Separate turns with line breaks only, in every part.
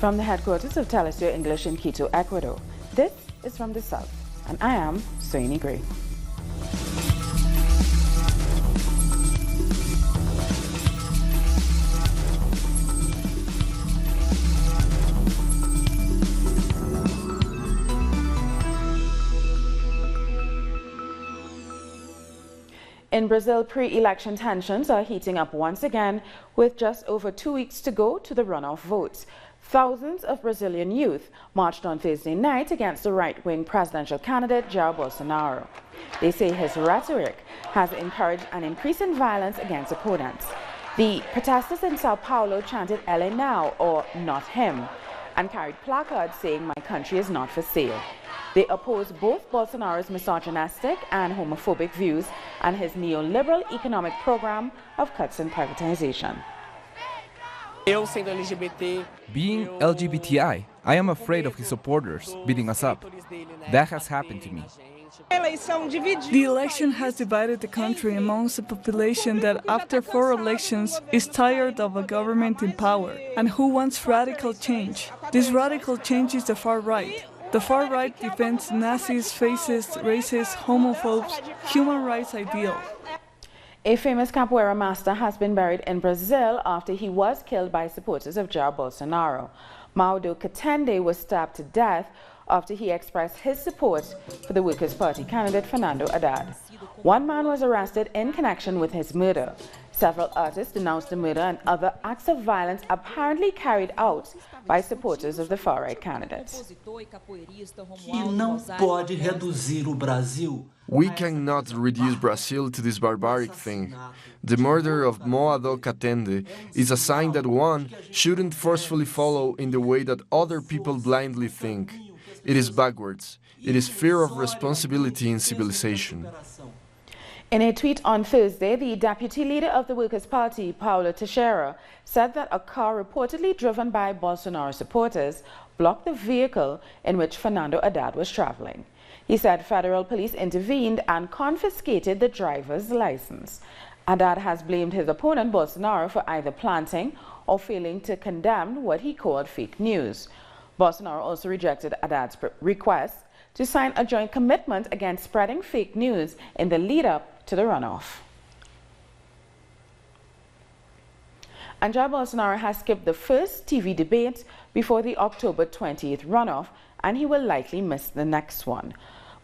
From the headquarters of Telesur English in Quito, Ecuador, this is From the South, and I am Soini Gray. In Brazil, pre-election tensions are heating up once again, with just over 2 weeks to go to the runoff votes. Thousands of Brazilian youth marched on Thursday night against the right-wing presidential candidate Jair Bolsonaro. They say his rhetoric has encouraged an increase in violence against opponents. The protesters in Sao Paulo chanted "Ele now" or "Not him," and carried placards saying "My country is not for sale." They oppose both Bolsonaro's misogynistic and homophobic views and his neoliberal economic program of cuts and privatization.
Being LGBTI, I am afraid of his supporters beating us up. That has happened to me.
The election has divided the country amongst a population that after 4 elections is tired of a government in power and who wants radical change. This radical change is the far right. The far right defends Nazis, fascists, racists, homophobes, human rights ideals.
A famous capoeira master has been buried in Brazil after he was killed by supporters of Jair Bolsonaro. Maudo Katende was stabbed to death after he expressed his support for the Workers' Party candidate Fernando Haddad. One man was arrested in connection with his murder. Several artists denounced the murder and other acts of violence apparently carried out by supporters of the far-right candidate.
We cannot reduce Brazil to this barbaric thing. The murder of Moado Katende is a sign that one shouldn't forcefully follow in the way that other people blindly think. It is backwards. It is fear of responsibility in civilization.
In a tweet on Thursday, the deputy leader of the Workers' Party, Paulo Teixeira, said that a car reportedly driven by Bolsonaro supporters blocked the vehicle in which Fernando Haddad was traveling. He said federal police intervened and confiscated the driver's license. Haddad has blamed his opponent Bolsonaro for either planting or failing to condemn what he called fake news. Bolsonaro also rejected Haddad's request to sign a joint commitment against spreading fake news in the lead-up to the runoff. And Jair Bolsonaro has skipped the first TV debate before the October 20th runoff, and he will likely miss the next one.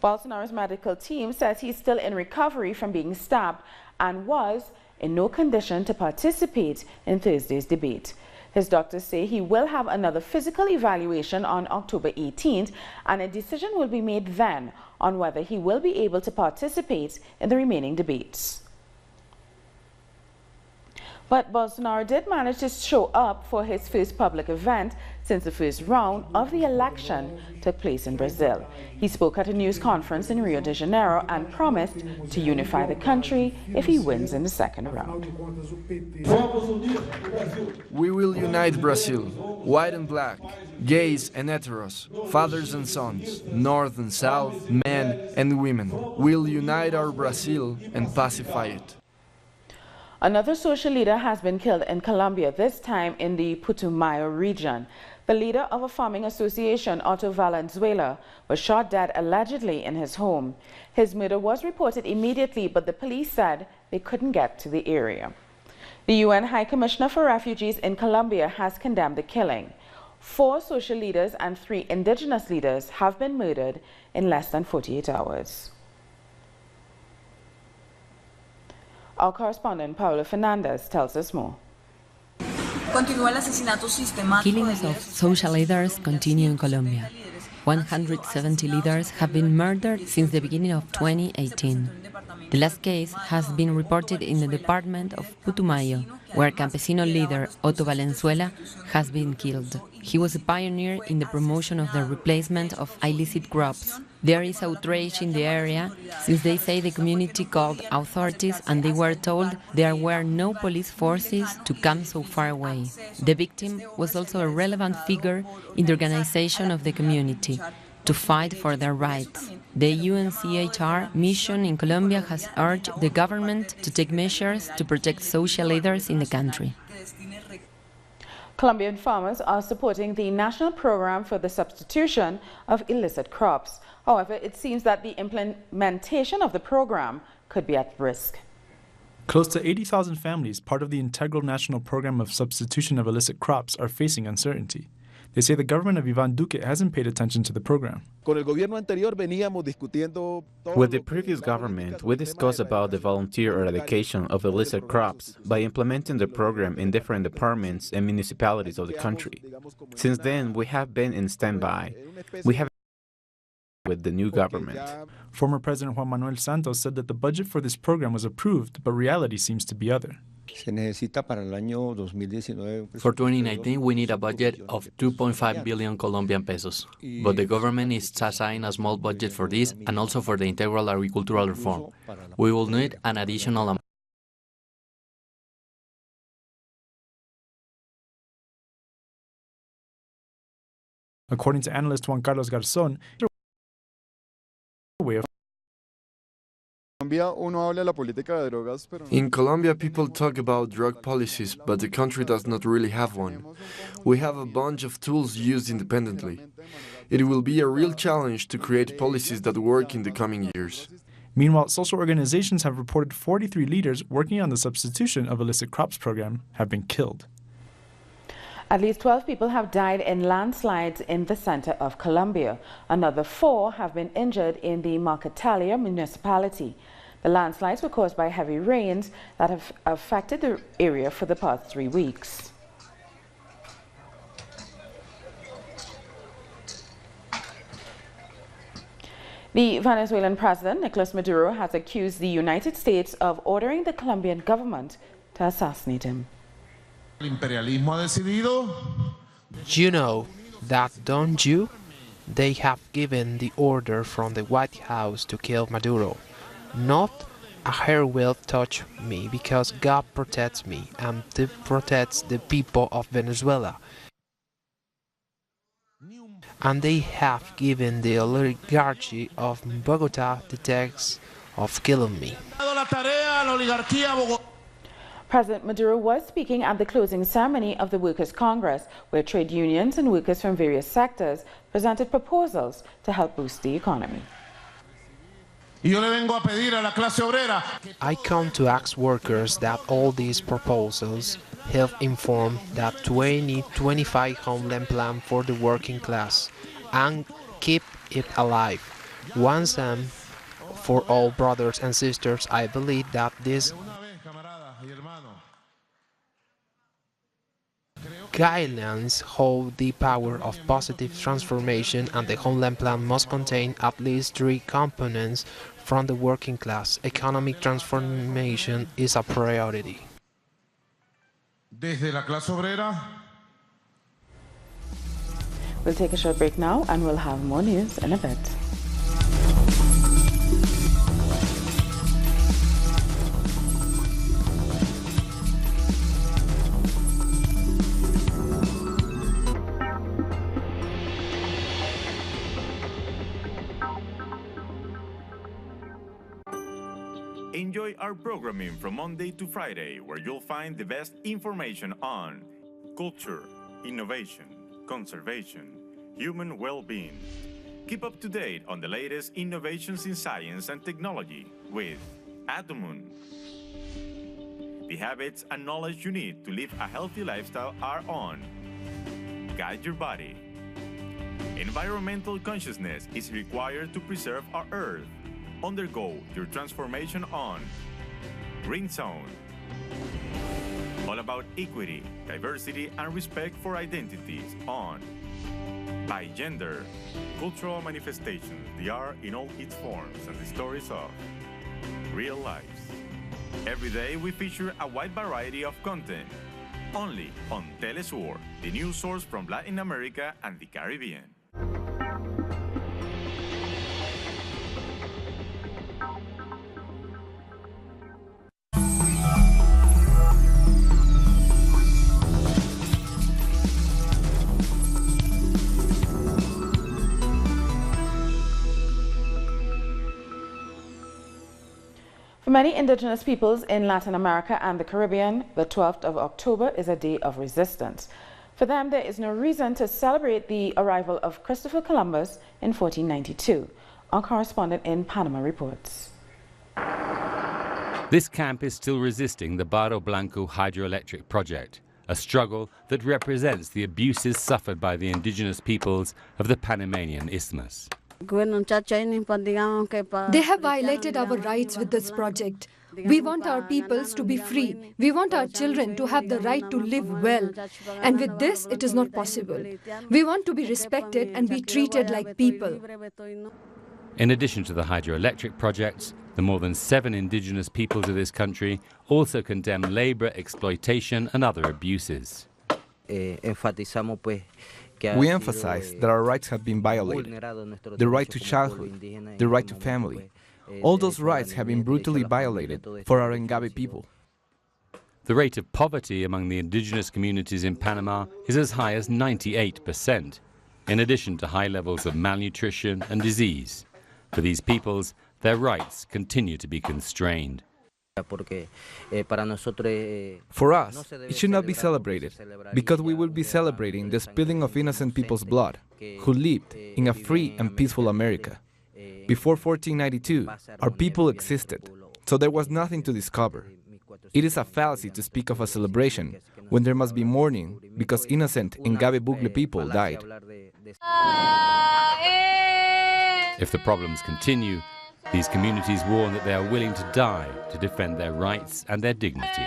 Bolsonaro's medical team says he's still in recovery from being stabbed and was in no condition to participate in Thursday's debate. His doctors say he will have another physical evaluation on October 18th, and a decision will be made then on whether he will be able to participate in the remaining debates. But Bolsonaro did manage to show up for his first public event since the first round of the election took place in Brazil. He spoke at a news conference in Rio de Janeiro and promised to unify the country if he wins in the second round.
We will unite Brazil, white and black, gays and heteros, fathers and sons, north and south, men and women. We'll unite our Brazil and pacify it.
Another social leader has been killed in Colombia, this time in the Putumayo region. The leader of a farming association, Otto Valenzuela, was shot dead allegedly in his home. His murder was reported immediately, but the police said they couldn't get to the area. The UN High Commissioner for Refugees in Colombia has condemned the killing. 4 social leaders and 3 indigenous leaders have been murdered in less than 48 hours. Our correspondent, Paula Fernandez, tells us more.
Killings of social leaders continue in Colombia. 170 leaders have been murdered since the beginning of 2018. The last case has been reported in the department of Putumayo, where campesino leader Otto Valenzuela has been killed. He was a pioneer in the promotion of the replacement of illicit crops. There is outrage in the area since they say the community called authorities and they were told there were no police forces to come so far away. The victim was also a relevant figure in the organization of the community to fight for their rights. The UNCHR mission in Colombia has urged the government to take measures to protect social leaders in the country.
Colombian farmers are supporting the national program for the substitution of illicit crops. However, it seems that the implementation of the program could be at risk.
Close to 80,000 families, part of the integral national program of substitution of illicit crops, are facing uncertainty. They say the government of Iván Duque hasn't paid attention to the program.
With the previous government, we discussed about the volunteer eradication of illicit crops by implementing the program in different departments and municipalities of the country. Since then, we have been in standby. We have with the new government.
Former President Juan Manuel Santos said that the budget for this program was approved, but reality seems to be other.
For 2019, we need a budget of 2.5 billion Colombian pesos, but the government is assigning a small budget for this and also for the integral agricultural reform. We will need an additional amount.
According to analyst Juan Carlos Garzón,
in Colombia, people talk about drug policies, but the country does not really have one. We have a bunch of tools used independently. It will be a real challenge to create policies that work in the coming years.
Meanwhile, social organizations have reported 43 leaders working on the substitution of illicit crops program have been killed.
At least 12 people have died in landslides in the center of Colombia. Another 4 have been injured in the Marquetalia municipality. The landslides were caused by heavy rains that have affected the area for the past 3 weeks. The Venezuelan president, Nicolas Maduro, has accused the United States of ordering the Colombian government to assassinate him.
You know that, don't you? They have given the order from the White House to kill Maduro. Not a hair will touch me because God protects me and protects the people of Venezuela. And they have given the oligarchy of Bogota the task of killing me.
President Maduro was speaking at the closing ceremony of the Workers' Congress, where trade unions and workers from various sectors presented proposals to help boost the economy.
I come to ask workers that all these proposals help inform that 2025 homeland plan for the working class and keep it alive. Once and for all, brothers and sisters, I believe that this guidelines hold the power of positive transformation, and the Homeland Plan must contain at least 3 components from the working class. Economic transformation is a priority.
We'll take a short break now and we'll have more news in a bit.
Enjoy our programming from Monday to Friday, where you'll find the best information on culture, innovation, conservation, human well-being. Keep up to date on the latest innovations in science and technology with Atomun. The habits and knowledge you need to live a healthy lifestyle are on Guide Your Body. Environmental consciousness is required to preserve our Earth. Undergo your transformation on Green Zone. All about equity, diversity, and respect for identities on By Gender. Cultural manifestations, the art in all its forms, and the stories of real lives. Every day we feature a wide variety of content. Only on Telesur, the news source from Latin America and the Caribbean.
For many indigenous peoples in Latin America and the Caribbean, the 12th of October is a day of resistance. For them, there is no reason to celebrate the arrival of Christopher Columbus in 1492. Our correspondent in Panama reports.
This camp is still resisting the Barro Blanco hydroelectric project, a struggle that represents the abuses suffered by the indigenous peoples of the Panamanian Isthmus.
They have violated our rights with this project. We want our peoples to be free. We want our children to have the right to live well. And with this, it is not possible. We want to be respected and be treated like people.
In addition to the hydroelectric projects, the more than 7 indigenous peoples of this country also condemn labor, exploitation and other abuses.
We emphasize that our rights have been violated. The right to childhood, the right to family. All those rights have been brutally violated for our Ngabe people.
The rate of poverty among the indigenous communities in Panama is as high as 98%, in addition to high levels of malnutrition and disease. For these peoples, their rights continue to be constrained.
For us, it should not be celebrated, because we will be celebrating the spilling of innocent people's blood, who lived in a free and peaceful America. Before 1492, our people existed, so there was nothing to discover. It is a fallacy to speak of a celebration when there must be mourning because innocent Ngabe Bugle people died.
If the problems continue, these communities warn that they are willing to die to defend their rights and their dignity.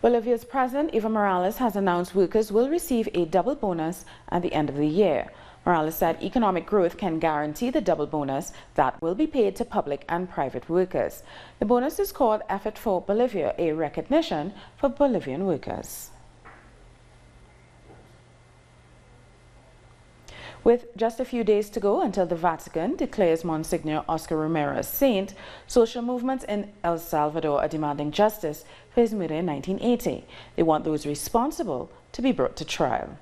Bolivia's President Evo Morales has announced workers will receive a double bonus at the end of the year. Morales said economic growth can guarantee the double bonus that will be paid to public and private workers. The bonus is called Effort for Bolivia, a recognition for Bolivian workers. With just a few days to go until the Vatican declares Monsignor Oscar Romero a saint, social movements in El Salvador are demanding justice for his murder in 1980. They want those responsible to be brought to trial.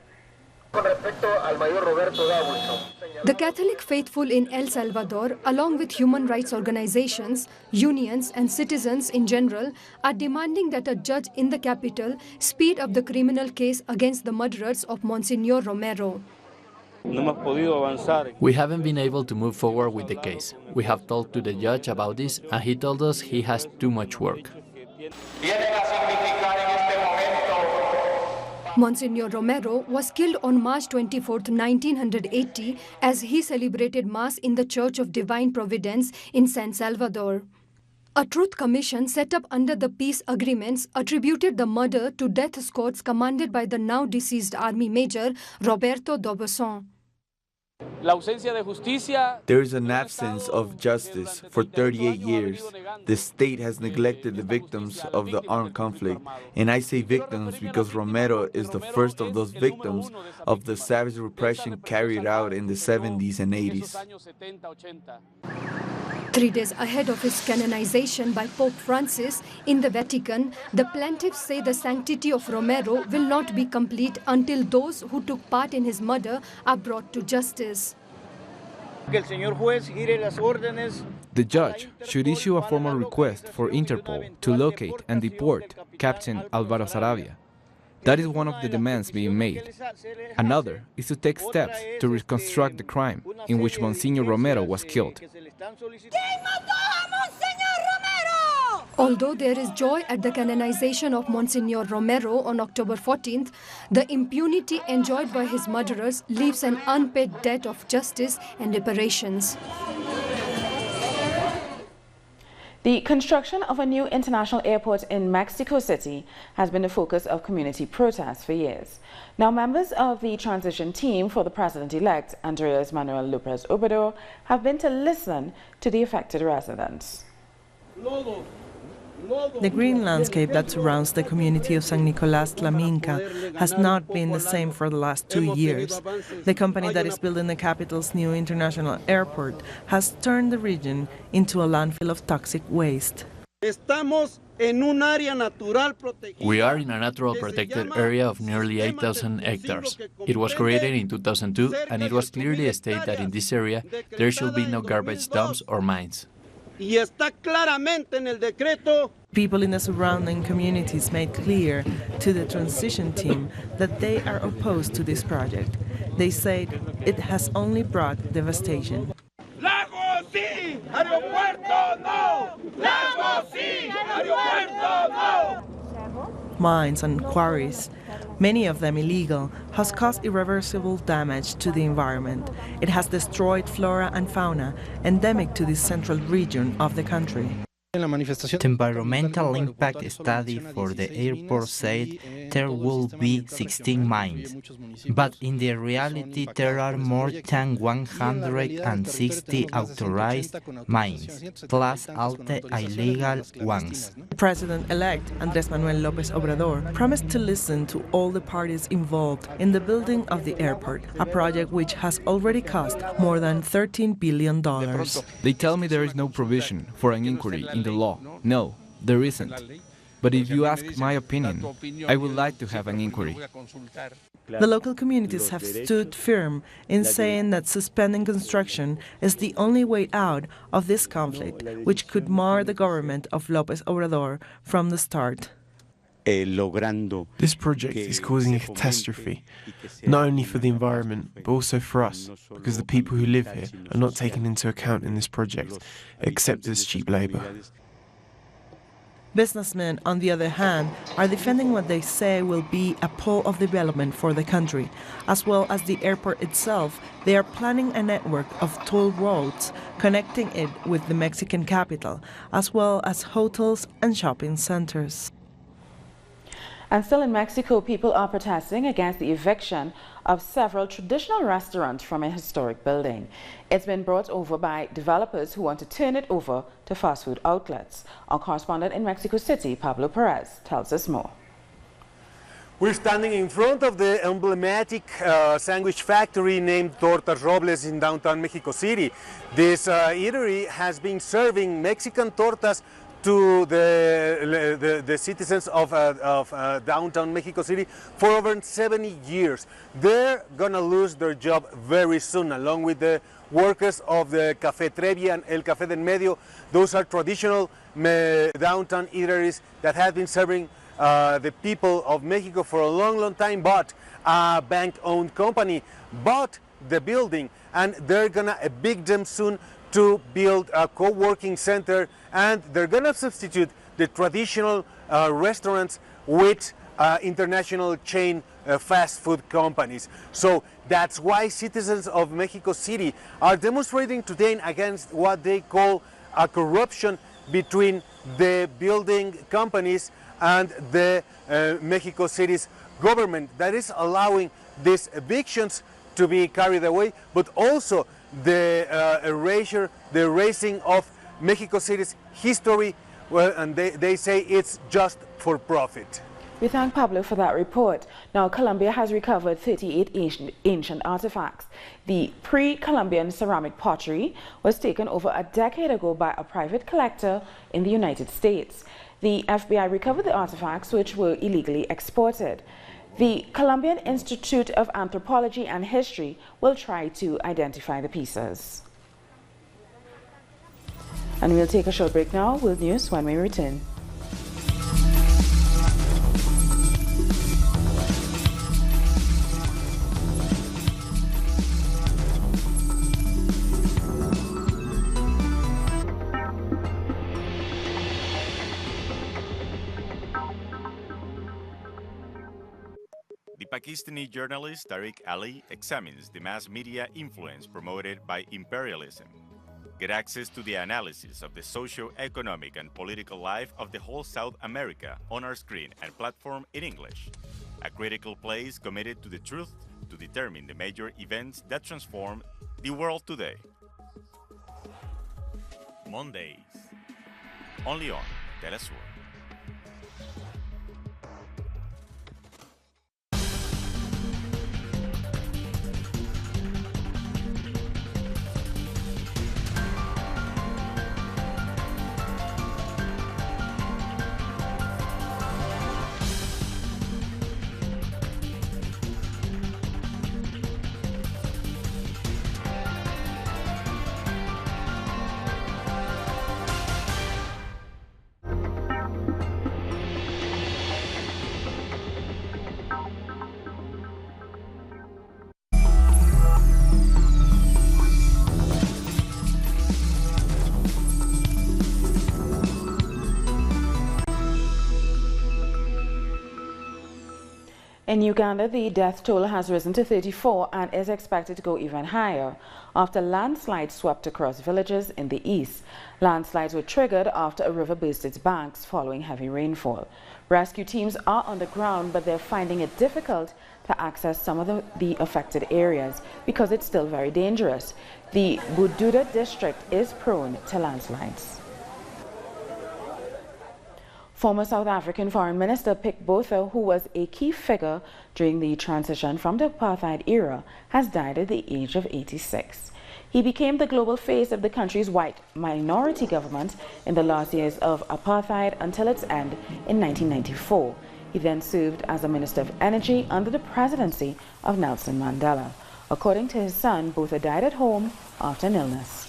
The Catholic faithful in El Salvador, along with human rights organizations, unions and citizens in general, are demanding that a judge in the capital speed up the criminal case against the murderers of Monsignor Romero.
We haven't been able to move forward with the case. We have talked to the judge about this and he told us he has too much work.
Monsignor Romero was killed on March 24, 1980, as he celebrated Mass in the Church of Divine Providence in San Salvador. A truth commission set up under the peace agreements attributed the murder to death squads commanded by the now deceased Army Major Roberto Dobson.
There is an absence of justice for 38 years. The state has neglected the victims of the armed conflict. And I say victims because Romero is the first of those victims of the savage repression carried out in the 70s and 80s.
3 days ahead of his canonization by Pope Francis in the Vatican, the plaintiffs say the sanctity of Romero will not be complete until those who took part in his murder are brought to justice.
The judge should issue a formal request for Interpol to locate and deport Captain Álvaro Saravia. That is one of the demands being made. Another is to take steps to reconstruct the crime in which Monsignor Romero was killed.
Although there is joy at the canonization of Monsignor Romero on October 14th, the impunity enjoyed by his murderers leaves an unpaid debt of justice and reparations.
The construction of a new international airport in Mexico City has been the focus of community protests for years. Now, members of the transition team for the president-elect, Andrés Manuel López Obrador, have been to listen to the affected residents.
The green landscape that surrounds the community of San Nicolás Tlaminca has not been the same for the last 2 years. The company that is building the capital's new international airport has turned the region into a landfill of toxic waste.
We are in a natural protected area of nearly 8,000 hectares. It was created in 2002 and it was clearly stated that in this area there should be no garbage dumps or mines.
People in the surrounding communities made clear to the transition team that they are opposed to this project. They said it has only brought devastation.
Lagos sí, aeropuerto no. Lagos sí, aeropuerto no.
Mines and quarries, many of them illegal, has caused irreversible damage to the environment. It has destroyed flora and fauna endemic to this central region of the country.
The environmental impact study for the airport said there will be 16 mines, but in the reality there are more than 160 authorized mines, plus all the illegal ones.
President-elect Andrés Manuel López Obrador promised to listen to all the parties involved in the building of the airport, a project which has already cost more than $13 billion.
They tell me there is no provision for an inquiry in the law. No, there isn't. But if you ask my opinion, I would like to have an inquiry.
The local communities have stood firm in saying that suspending construction is the only way out of this conflict, which could mar the government of López Obrador from the start.
This project is causing a catastrophe, not only for the environment, but also for us, because the people who live here are not taken into account in this project, except as cheap labor.
Businessmen, on the other hand, are defending what they say will be a pole of development for the country. As well as the airport itself, they are planning a network of toll roads connecting it with the Mexican capital, as well as hotels and shopping centers.
And still in Mexico, people are protesting against the eviction of several traditional restaurants from a historic building. It's been brought over by developers who want to turn it over to fast food outlets. Our correspondent in Mexico City, Pablo Perez, tells us more.
We're standing in front of the emblematic sandwich factory named Tortas Robles in downtown Mexico City. This eatery has been serving Mexican tortas to the citizens of downtown Mexico City for over 70 years. They're gonna lose their job very soon, along with the workers of the Café Trevi and El Café del Medio. Those are traditional downtown eateries that have been serving the people of Mexico for a long, long time, but a bank-owned company bought the building, and they're gonna evict them soon to build a co-working center, and they're gonna substitute the traditional restaurants with international chain fast food companies. So that's why citizens of Mexico City are demonstrating today against what they call a corruption between the building companies and the Mexico City's government that is allowing these evictions to be carried away, but also the erasing of Mexico City's history, well, and they say it's just for profit.
We thank Pablo for that report. Now, Colombia has recovered 38 ancient artifacts. The pre-Columbian ceramic pottery was taken over a decade ago by a private collector in the United States. The FBI recovered the artifacts, which were illegally exported. The Colombian Institute of Anthropology and History will try to identify the pieces. And we'll take a short break now with news when we return.
The Pakistani journalist Tariq Ali examines the mass media influence promoted by imperialism. Get access to the analysis of the socio-economic and political life of the whole South America on our screen and platform in English. A critical place committed to the truth to determine the major events that transform the world today. Mondays, only on Telesur.
In Uganda, the death toll has risen to 34 and is expected to go even higher after landslides swept across villages in the east. Landslides were triggered after a river burst its banks following heavy rainfall. Rescue teams are on the ground, but they're finding it difficult to access some of the affected areas because it's still very dangerous. The Bududa district is prone to landslides. Former South African Foreign Minister Pik Botha, who was a key figure during the transition from the apartheid era, has died at the age of 86. He became the global face of the country's white minority government in the last years of apartheid until its end in 1994. He then served as a Minister of Energy under the presidency of Nelson Mandela. According to his son, Botha died at home after an illness.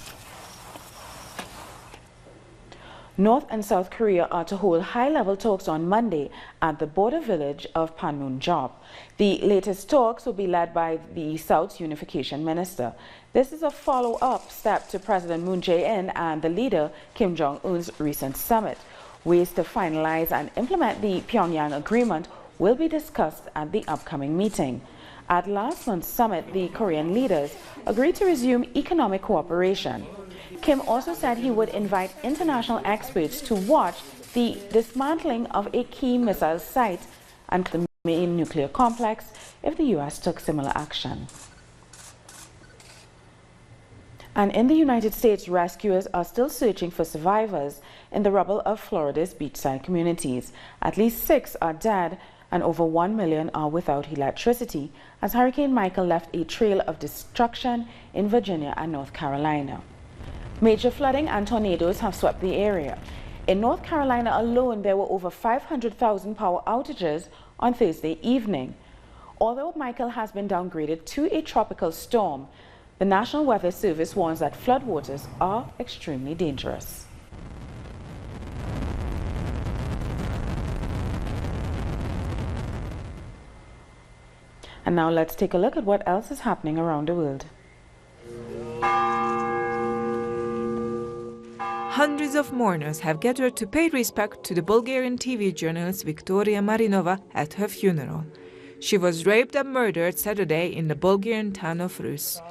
North and South Korea are to hold high-level talks on Monday at the border village of Panmunjom. The latest talks will be led by the South's unification minister. This is a follow-up step to President Moon Jae-in and the leader Kim Jong-un's recent summit. Ways to finalize and implement the Pyongyang agreement will be discussed at the upcoming meeting. At last month's summit, the Korean leaders agreed to resume economic cooperation. Kim also said he would invite international experts to watch the dismantling of a key missile site and the main nuclear complex if the U.S. took similar action. And in the United States, rescuers are still searching for survivors in the rubble of Florida's beachside communities. At least 6 are dead and over 1 million are without electricity as Hurricane Michael left a trail of destruction in Virginia and North Carolina. Major flooding and tornadoes have swept the area. In North Carolina alone, there were over 500,000 power outages on Thursday evening. Although Michael has been downgraded to a tropical storm, the National Weather Service warns that floodwaters are extremely dangerous. And now let's take a look at what else is happening around the world.
Hundreds of mourners have gathered to pay respect to the Bulgarian TV journalist Victoria Marinova at her funeral. She was raped and murdered Saturday in the Bulgarian town of Rus.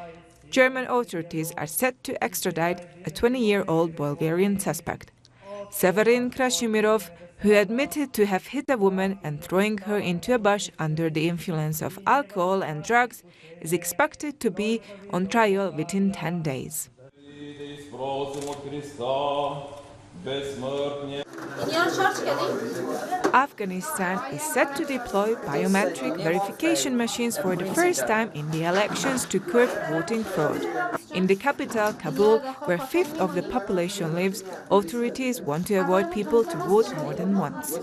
German authorities are set to extradite a 20-year-old Bulgarian suspect. Severin Krashimirov, who admitted to have hit a woman and throwing her into a bush under the influence of alcohol and drugs, is expected to be on trial within 10 days. Afghanistan is set to deploy biometric verification machines for the first time in the elections to curb voting fraud. In the capital, Kabul, where a fifth of the population lives, authorities want to avoid people to vote more than once.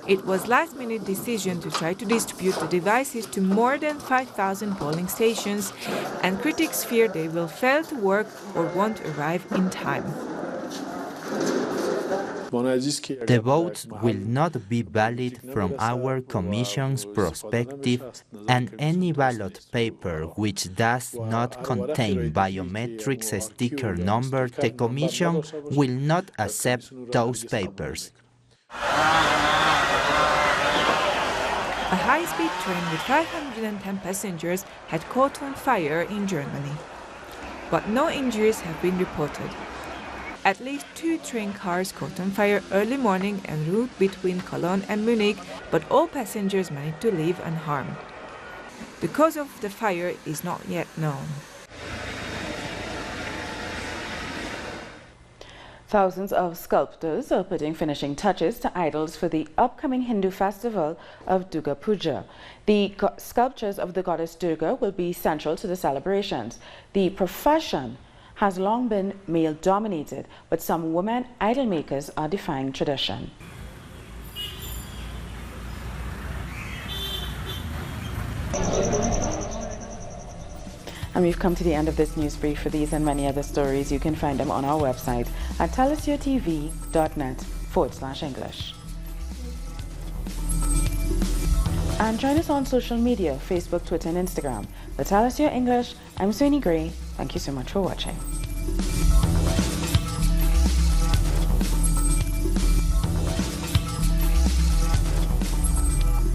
It was a last-minute decision to try to distribute the devices to more than 5,000 polling stations, and critics fear they will fail to work or won't arrive in time.
The votes will not be valid from our Commission's perspective, and any ballot paper which does not contain biometrics sticker number, the Commission will not accept those papers.
A high-speed train with 510 passengers had caught on fire in Germany. But no injuries have been reported. At least 2 train cars caught on fire early morning en route between Cologne and Munich, but all passengers managed to leave unharmed. The cause of the fire is not yet known.
Thousands of sculptors are putting finishing touches to idols for the upcoming Hindu festival of Durga Puja. The sculptures of the goddess Durga will be central to the celebrations. The profession has long been male-dominated, but some women idol makers are defying tradition. And we've come to the end of this news brief. For these and many other stories, you can find them on our website at telesiotv.net/English. And join us on social media, Facebook, Twitter, and Instagram. For Telesio English, I'm Suni Gray. Thank you so much for watching.